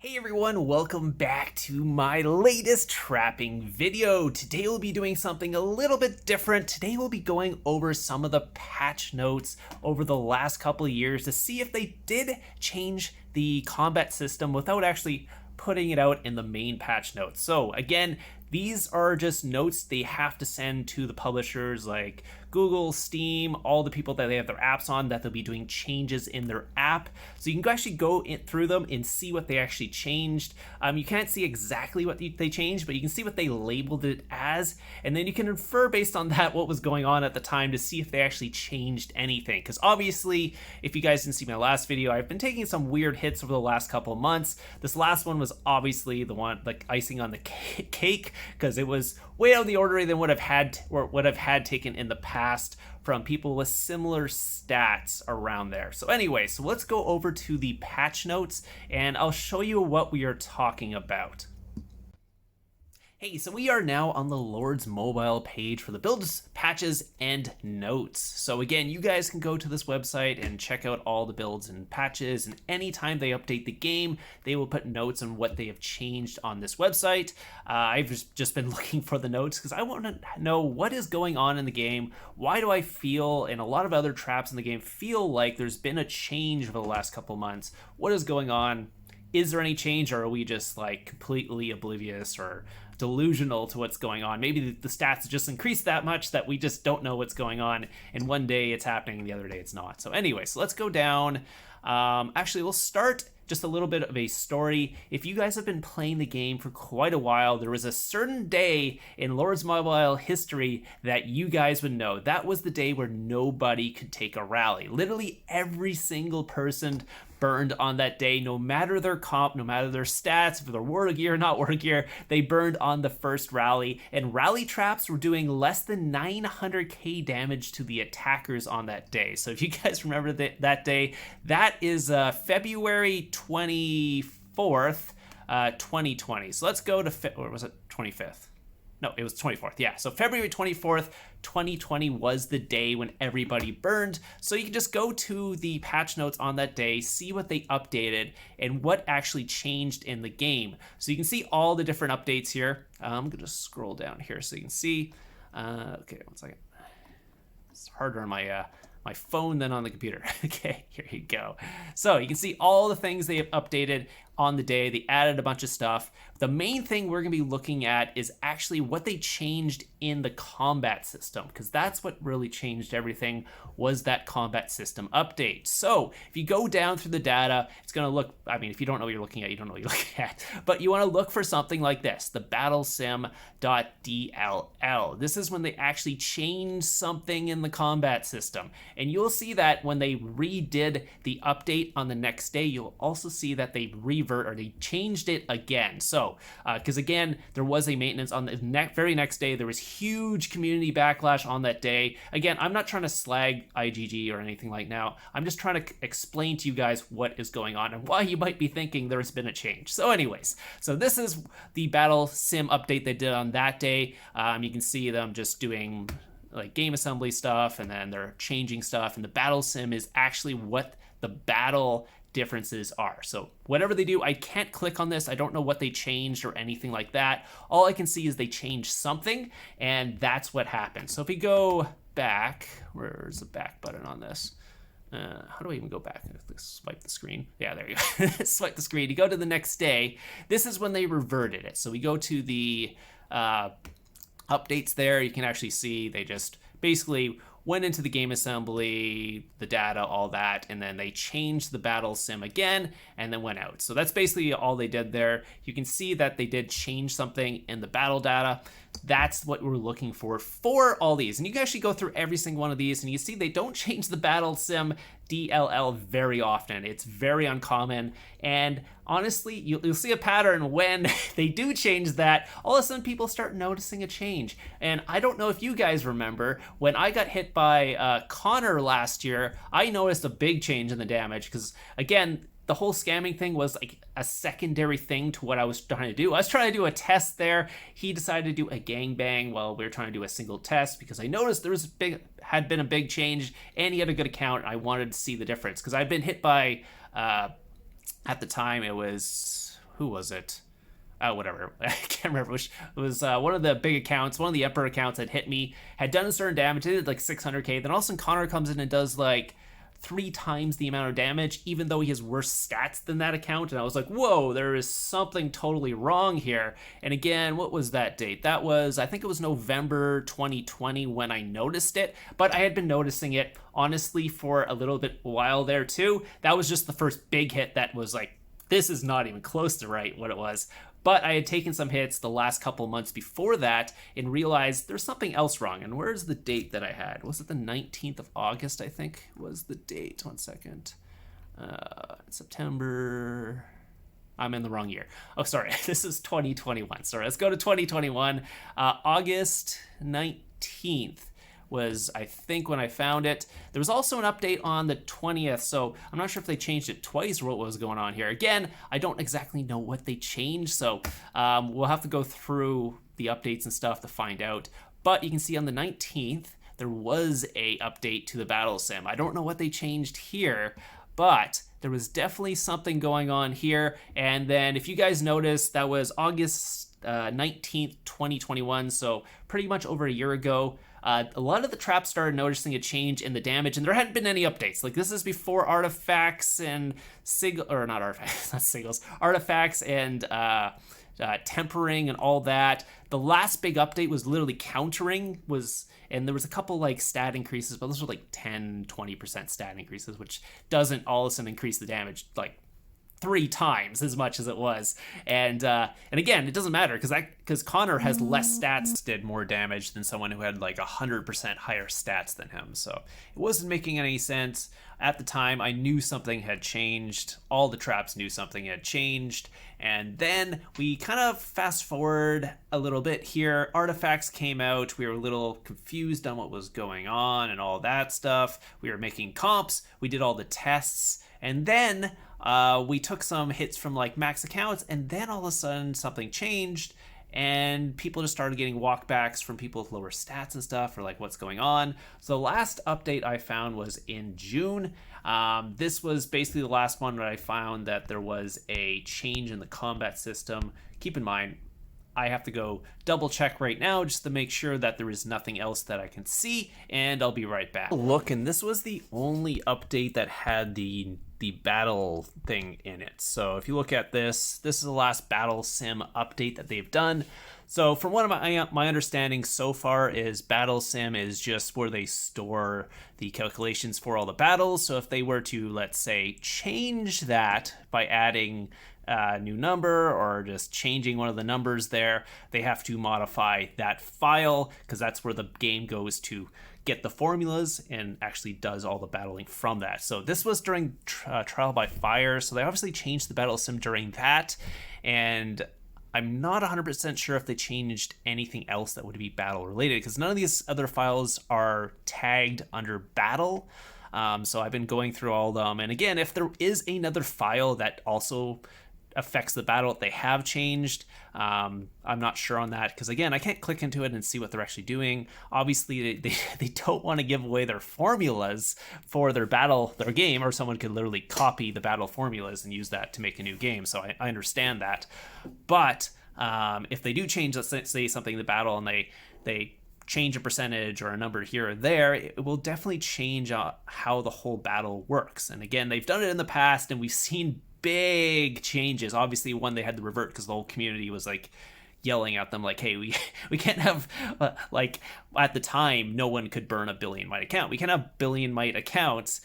Hey everyone, welcome back to my latest trapping video. Today we'll be doing something a little bit different. Today we'll be going over some of the patch notes over the last couple of years to see if they did change the combat system without actually putting it out in the main patch notes. So again, these are just notes they have to send to the publishers like Google, Steam, all the people that they have their apps on, that they'll be doing changes in their app. So you can actually go through them and see what they actually changed. You can't see exactly what they changed, but you can see what they labeled it as. And then you can infer based on that what was going on at the time to see if they actually changed anything. Because obviously, if you guys didn't see my last video, I've been taking some weird hits over the last couple of months. This last one was obviously the one, like icing on the cake, because it was way out of the ordinary than what I've had taken in the past from people with similar stats around there. So anyway, so let's go over to the patch notes and I'll show you what we are talking about. Hey, so we are now on the Lord's mobile page for the builds, patches, and notes. So again, you guys can go to this website and check out all the builds and patches, and anytime they update the game, they will put notes on what they have changed on this website. I've just been looking for the notes because I want to know what is going on in the game. Why do I feel, and a lot of other traps in the game, feel like there's been a change over the last couple months? What is going on? Is there any change, or are we just like completely oblivious or delusional to what's going on? Maybe the stats just increased that much that we just don't know what's going on, and one day it's happening and the other day it's not. So anyway, so let's go down. Actually, we'll start just a little bit of a story. If you guys have been playing the game for quite a while, there was a certain day in Lord's Mobile history that you guys would know. That was the day where nobody could take a rally. Literally every single person burned on that day, no matter their comp, no matter their stats, if they're war gear or not war gear, they burned on the first rally, and rally traps were doing less than 900k damage to the attackers on that day. So if you guys remember that day, that is February 24th, 2020. So let's go to, or was it 25th? No, it was 24th. Yeah, so February 24th, 2020 was the day when everybody burned. So you can just go to the patch notes on that day, see what they updated and what actually changed in the game. So you can see all the different updates here. I'm gonna scroll down here so you can see. Okay, one second. It's harder on my my phone than on the computer. Okay, here you go. So you can see all the things they have updated on the day. They added a bunch of stuff. The main thing we're gonna be looking at is actually what they changed in the combat system, because that's what really changed everything, was that combat system update. So if you go down through the data, it's gonna look, I mean, if you don't know what you're looking at, you don't know what you're looking at, but you wanna look for something like this, the battlesim.dll. This is when they actually changed something in the combat system. And you'll see that when they redid the update on the next day, you'll also see that they they changed it again. So, because again, there was a maintenance on the very next day. There was huge community backlash on that day. Again, I'm not trying to slag IGG or anything like now. I'm just trying to explain to you guys what is going on and why you might be thinking there's been a change. So anyways, so this is the Battle Sim update they did on that day. You can see them just doing like game assembly stuff, and then they're changing stuff, and the Battle Sim is actually what the battle differences are. So whatever they do, I can't click on this. I don't know what they changed or anything like that. All I can see is they changed something, and that's what happened. So if we go back, where's the back button on this? How do I even go back? Swipe the screen. Yeah, there you go. Swipe the screen. You go to the next day. This is when they reverted it. So we go to the updates there. You can actually see they just basically went into the game assembly, the data, all that, and then they changed the battle sim again and then went out. So that's basically all they did there. You can see that they did change something in the battle data. That's what we're looking for all these. And you can actually go through every single one of these, and you see they don't change the battle sim DLL very often. It's very uncommon, and honestly, you'll see a pattern when they do change that. All of a sudden, people start noticing a change. And I don't know if you guys remember, when I got hit by Connor last year, I noticed a big change in the damage, because again, the whole scamming thing was like a secondary thing to what I was trying to do. I was trying to do a test there. He decided to do a gangbang while we were trying to do a single test, because I noticed there was had been a big change, and he had a good account. I wanted to see the difference, because I've been hit by, at the time it was, who was it? Whatever. I can't remember which. It was one of the big accounts, one of the Emperor accounts had hit me, had done a certain damage, it did like 600k. Then all of a sudden Connor comes in and does like 3 times the amount of damage, even though he has worse stats than that account. And I was like, whoa, there is something totally wrong here. And again, what was that date? That was, I think it was November 2020 when I noticed it, but I had been noticing it honestly for a little bit while there too. That was just the first big hit that was like, this is not even close to right what it was. But I had taken some hits the last couple months before that and realized there's something else wrong. And where's the date that I had? Was it the 19th of August, I think was the date? 1 second. September. I'm in the wrong year. Oh, sorry. This is 2021. Sorry, let's go to 2021. August 19th was, I think, when I found it. There was also an update on the 20th, so I'm not sure if they changed it twice or what was going on here. Again, I don't exactly know what they changed, so we'll have to go through the updates and stuff to find out. But you can see on the 19th, there was a update to the battle sim. I don't know what they changed here, but there was definitely something going on here. And then if you guys noticed, that was August 19th, 2021, so pretty much over a year ago. A lot of the traps started noticing a change in the damage, and there hadn't been any updates. Like, this is before artifacts and not sigils, artifacts and tempering and all that. The last big update was literally countering, and there was a couple like stat increases, but those were like 10-20% stat increases, which doesn't all of a sudden increase the damage like 3 times as much as it was. And again, it doesn't matter because Connor has less stats, did more damage than someone who had like 100% higher stats than him. So it wasn't making any sense. At the time, I knew something had changed. All the traps knew something had changed. And then we kind of fast forward a little bit here. Artifacts came out. We were a little confused on what was going on and all that stuff. We were making comps. We did all the tests. And then we took some hits from like max accounts, and then all of a sudden something changed and people just started getting walkbacks from people with lower stats and stuff, or like what's going on. So the last update I found was in June. This was basically the last one that I found that there was a change in the combat system. Keep in mind, I have to go double check right now just to make sure that there is nothing else that I can see, and I'll be right back. Look, and this was the only update that had the battle thing in it. So if you look at this is the last battle sim update that they've done. So from what my understanding so far is battle sim is just where they store the calculations for all the battles. So if they were to, let's say, change that by adding a new number or just changing one of the numbers there, they have to modify that file, because that's where the game goes to get the formulas and actually does all the battling from that. So this was during Trial by Fire, so they obviously changed the battle sim during that, and I'm not 100% sure if they changed anything else that would be battle related, because none of these other files are tagged under battle. So I've been going through all of them, and again, if there is another file that also affects the battle that they have changed, I'm not sure on that, because again, I can't click into it and see what they're actually doing. Obviously they don't want to give away their formulas for their game, or someone could literally copy the battle formulas and use that to make a new game, so I understand that. But if they do change, let's say something in the battle, and they change a percentage or a number here or there, it will definitely change how the whole battle works. And again, they've done it in the past, and we've seen big changes. Obviously, one, they had to revert because the whole community was like yelling at them like, hey, we can't have like, at the time, no one could burn a billion might account. We can't have billion might accounts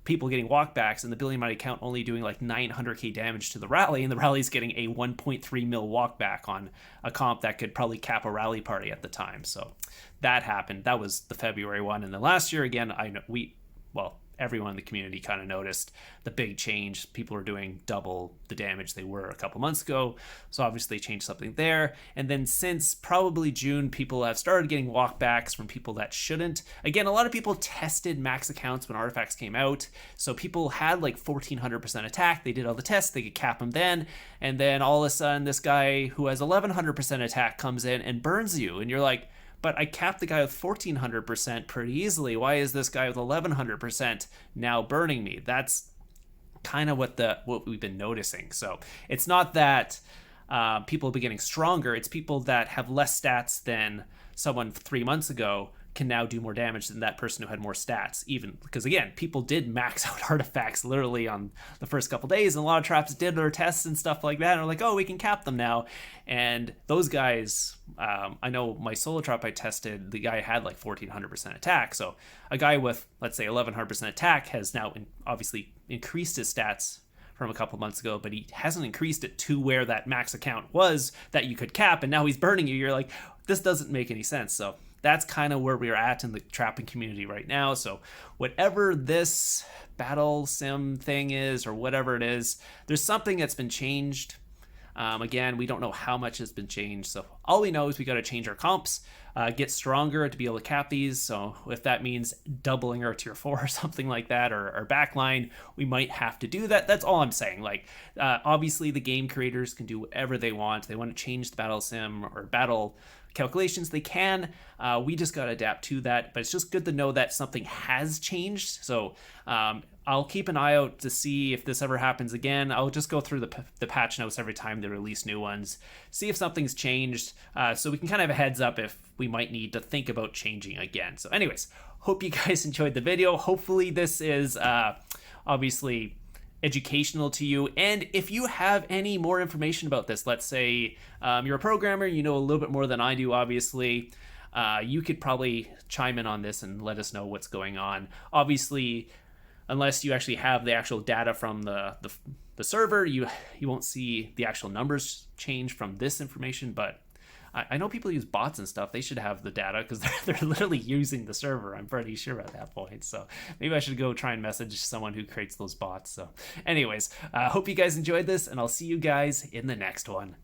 people getting walkbacks, and the billion might account only doing like 900k damage to the rally, and the rally's getting a 1.3 mil walkback on a comp that could probably cap a rally party at the time. So that happened. That was the February one. And then last year, again, everyone in the community kind of noticed the big change. People were doing double the damage they were a couple months ago, so obviously changed something there. And then since probably June, people have started getting walkbacks from people that shouldn't. Again, a lot of people tested max accounts when artifacts came out, so people had like 1400% attack. They did all the tests, they could cap them then, and then all of a sudden this guy who has 1100% attack comes in and burns you, and you're like, but I capped the guy with 1400% pretty easily. Why is this guy with 1100% now burning me? That's kind of what we've been noticing. So it's not that people will be getting stronger. It's people that have less stats than someone 3 months ago can now do more damage than that person who had more stats, even because, again, people did max out artifacts literally on the first couple days, and a lot of traps did their tests and stuff like that, and are like, oh, we can cap them now. And those guys, I know my solo trap I tested, the guy had like 1400% attack. So a guy with, let's say, 1100% attack has now obviously increased his stats from a couple months ago, but he hasn't increased it to where that max account was that you could cap, and now he's burning you. You're like, this doesn't make any sense. So that's kind of where we're at in the trapping community right now. So whatever this battle sim thing is, or whatever it is, there's something that's been changed. Again, we don't know how much has been changed. So all we know is we got to change our comps, get stronger to be able to cap these. So if that means doubling our tier 4 or something like that, or our backline, we might have to do that. That's all I'm saying. Like, obviously the game creators can do whatever they want. They want to change the battle sim or battle calculations, they can. We just got to adapt to that, but it's just good to know that something has changed. So I'll keep an eye out to see if this ever happens again. I'll just go through the patch notes every time they release new ones, see if something's changed, so we can kind of have a heads up if we might need to think about changing again. So anyways, hope you guys enjoyed the video. Hopefully this is obviously educational to you. And if you have any more information about this, let's say you're a programmer, you know a little bit more than I do, obviously, you could probably chime in on this and let us know what's going on. Obviously, unless you actually have the actual data from the server, you won't see the actual numbers change from this information, but I know people use bots and stuff. They should have the data because they're literally using the server, I'm pretty sure at that point. So maybe I should go try and message someone who creates those bots. So anyways, hope you guys enjoyed this, and I'll see you guys in the next one.